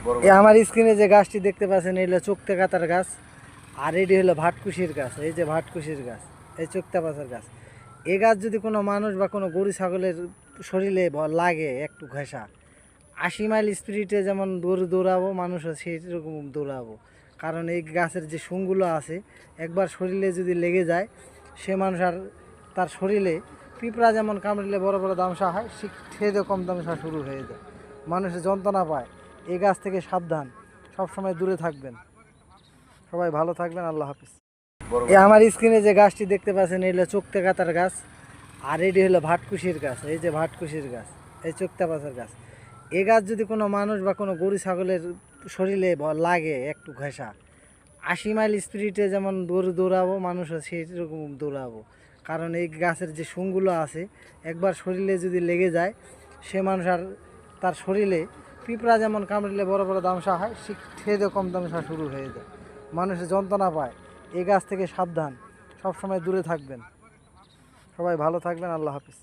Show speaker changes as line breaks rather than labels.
আমার স্ক্রিনে যে গাছটি দেখতে পাচ্ছেন এই হলো চোখতে কাতার গাছ, আর এটি হলো ভাটকুশির গাছ। এই যে ভাটকুশির গাছ, এই চোখতে পাতার গাছ। এই গাছ যদি কোনো মানুষ বা কোনো গরু ছাগলের শরীরে লাগে একটু ঘেঁষা, 80 মাইল স্পিডে যেমন গরু দৌড়াবো, মানুষও সেই রকম দৌড়াবো। কারণ এই গাছের যে শুংগুলো আছে, একবার শরীরে যদি লেগে যায়, সে মানুষ আর তার শরীরে পিঁপড়া যেমন কামড়িলে বড় বড় দামসা হয়, সেই রকম দামসা শুরু হয়ে যায়, মানুষের যন্ত্রণা পায়। এই গাছ থেকে সাবধান, সবসময় দূরে থাকবেন। সবাই ভালো থাকবেন, আল্লাহ হাফিজ। আমার স্ক্রিনে যে গাছটি দেখতে পাচ্ছেন এই হলো চোখতে কাতার গাছ, আর এটি হলো ভাটকুশির গাছ। এই যে ভাটকুশির গাছ, এই চোখতে পাতার গাছ। এই গাছ যদি কোনো মানুষ বা কোনো গরু ছাগলের শরীরে লাগে একটু ঘেঁষা, 80 মাইল স্পিডে যেমন গরু দৌড়াবো, মানুষও সেই রকম দৌড়াবো। কারণ এই গাছের যে শুংগুলো আছে, একবার শরীরে যদি লেগে যায়, সে মানুষ আর তার শরীরে পিঁপড়া যেমন কামড়িলে বড় বড় দামসা হয়, সেই রকম দামসা শুরু হয়ে যায়, মানুষের যন্ত্রণা পায়। এই গাছ থেকে সাবধান, সবসময় দূরে থাকবেন। সবাই ভালো থাকবেন, আল্লাহ হাফিজ।